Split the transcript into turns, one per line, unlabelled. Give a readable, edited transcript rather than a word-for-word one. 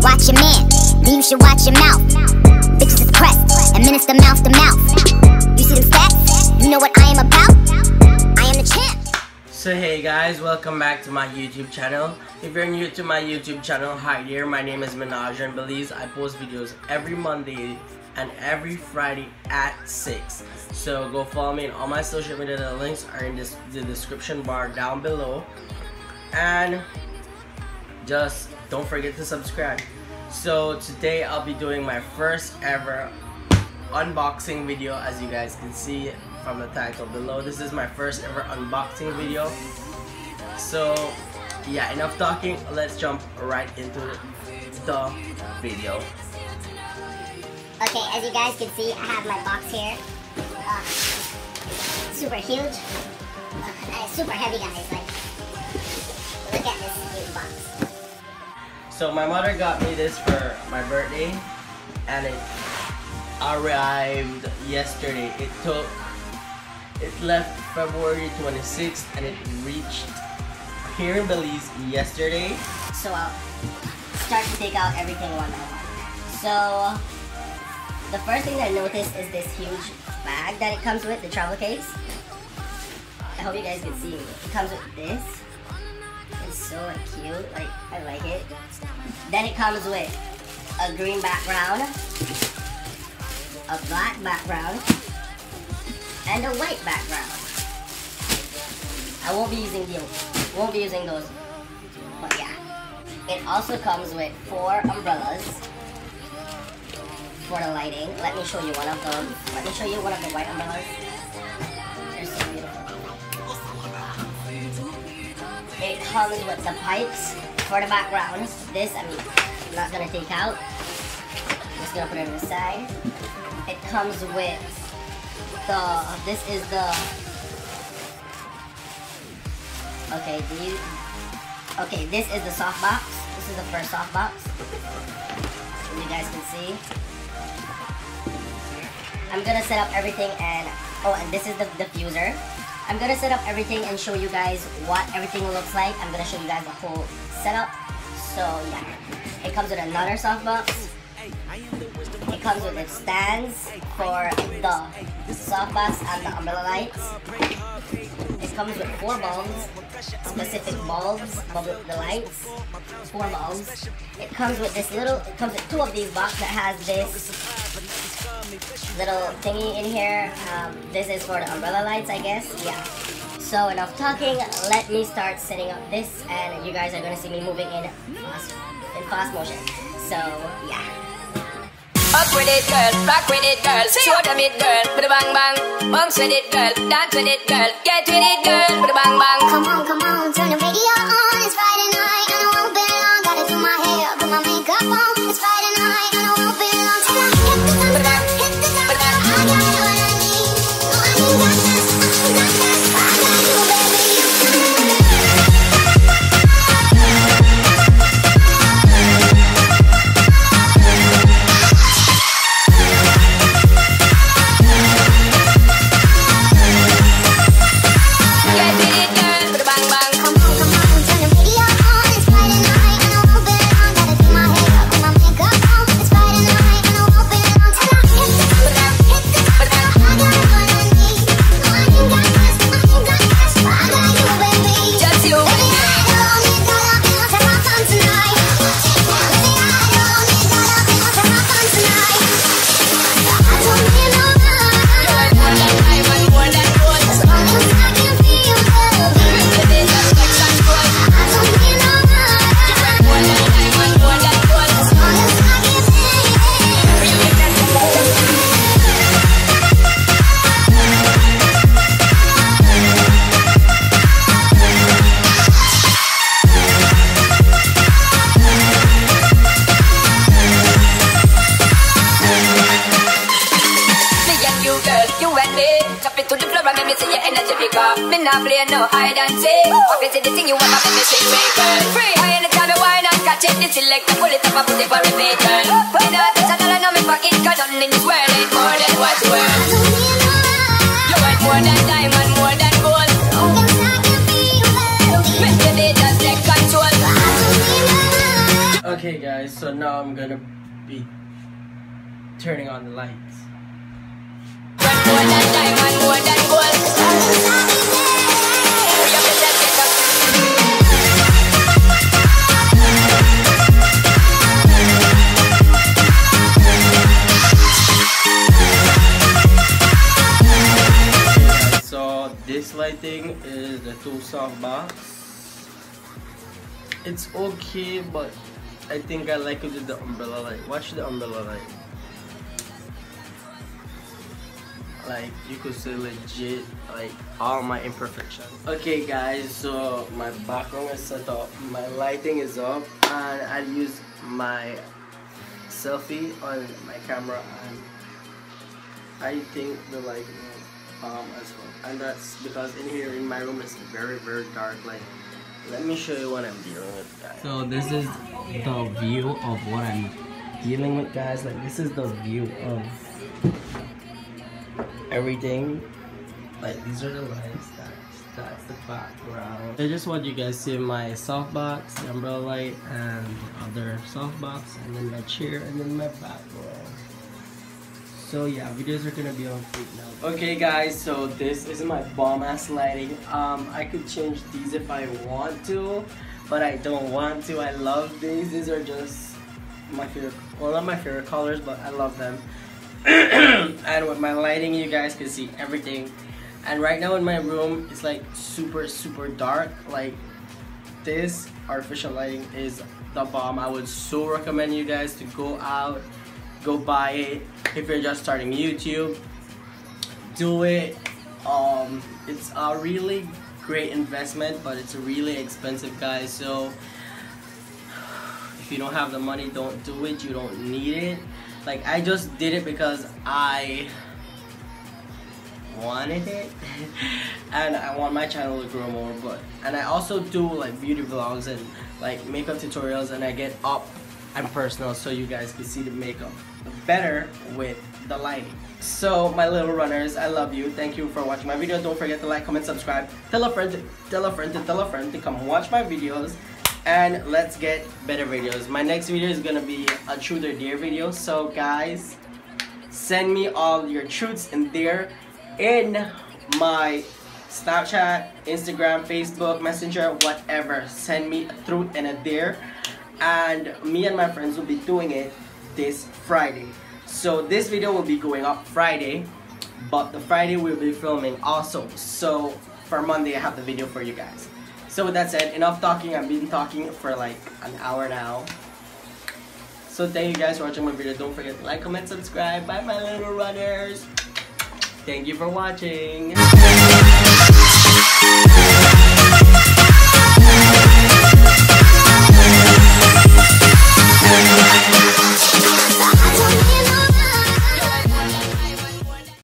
watch your man, then you should watch your mouth. Bitches is pressed, and minister mouth to mouth. You see them stats? You know what I am about? I am the champ.
So hey guys, welcome back to my YouTube channel. If you're new to my YouTube channel, hi there, my name is MInajRunBelize. I post videos every Monday and every Friday at 6. So go follow me on all my social media. The links are in the description bar down below. And just don't forget to subscribe. So today I'll be doing my first ever unboxing video, as you guys can see from the title below. This is my first ever unboxing video. So yeah, enough talking, let's jump right into the video.
Okay, as you guys can see, I have my box here. Super huge. And it's super heavy, guys. Like, look at this huge box.
So my mother got me this for my birthday, and it arrived yesterday. It left February 26th and it reached here in Belize yesterday. So I'll
start to take out everything one by one. So the first thing I noticed is this huge bag that it comes with, the travel case. I hope you guys can see me. It comes with this. It's so cute, like I like it. Then it comes with a green background, a black background, and a white background. I won't be using those, but yeah. It also comes with 4 umbrellas for the lighting. Let me show you one of them. Let me show you one of the white umbrellas. They're so beautiful. It comes with the pipes for the background. This I'm not gonna take out. I'm just gonna put it on the side. It comes with this is the, this is the soft box. This is the first soft box. As you guys can see. I'm gonna set up everything and this is the diffuser. I'm gonna set up everything and show you guys what everything looks like. I'm gonna show you guys the whole setup. So yeah, it comes with another soft box. It comes with the stands for the soft box and the umbrella lights. It comes with 4 bulbs, specific bulbs, the lights, 4 bulbs. It comes with this little, it comes with 2 of these boxes that has this little thingy in here. This is for the umbrella lights, I guess. Yeah. So enough talking, let me start setting up this, and you guys are gonna see me moving in fast motion. So yeah.
Up with it, girl, rock with it, girl, show them it, girl, put a bang bang, bounce with it, girl, dance with it, girl, get with it, girl, put a bang bang. Come on, turn the radio on, it's Friday night, and I won't be long, gotta do my hair, put my makeup on, it's Friday night, and I won't be long, till I hit the sun, I got what I need, no I ain't got this, I got you, baby, me not play no hide and seek. Obviously the thing you want to make me sing, girl. Free high anytime you wine and catch it. The select, pull it up and put it for repeat, girl. Me not touch a dollar, no me pocket, 'cause nothing in this world ain't more than what's worth. You want more than diamond, more than gold. With your data, take control.
Okay guys, so now I'm gonna be turning on the lights. So this lighting is the 2 softbox. It's okay, but I think I like it with the umbrella light. Watch the umbrella light. Like, you could see legit, like, all my imperfections. Okay guys, so my background is set up, my lighting is up, and I use my selfie on my camera, and I think the lighting is as well. And that's because in here in my room it's very dark. Like, let me show you what I'm dealing with, guys. So this is the view of what I'm dealing with, guys. Like, this is the view of everything. Like, these are the lights. That's the background. I just want you guys to see my softbox, the umbrella light, and the other softbox, and then my chair, and then my background. So yeah, videos are gonna be on fleek now. Okay guys, so this is my bomb ass lighting. I could change these if I want to, but I don't want to. I love these. These are just my favorite, well, not my favorite colors, but I love them. And with my lighting, you guys can see everything. And right now in my room, it's like super dark. Like, this artificial lighting is the bomb. I would so recommend you guys to go out, go buy it. If you're just starting YouTube, do it. It's a really great investment, but it's really expensive, guys. So if you don't have the money, don't do it. You don't need it. Like, I just did it because I wanted it and I want my channel to grow more. And I also do like beauty vlogs and like makeup tutorials, and I get up and personal so you guys can see the makeup better with the lighting. So my little runners, I love you. Thank you for watching my video. Don't forget to like, comment, subscribe, tell a friend to come watch my videos, and let's get better videos. My next video is gonna be a truth or dare video. So guys, send me all your truths in there in my Snapchat, Instagram, Facebook, Messenger, whatever. Send me a truth and a dare, and me and my friends will be doing it this Friday. So this video will be going up Friday, but the Friday we'll be filming also. So for Monday I have the video for you guys. So with that said, enough talking. I've been talking for like an hour now. So thank you guys for watching my video. Don't forget to like, comment, subscribe. Bye my little runners. Thank you for watching.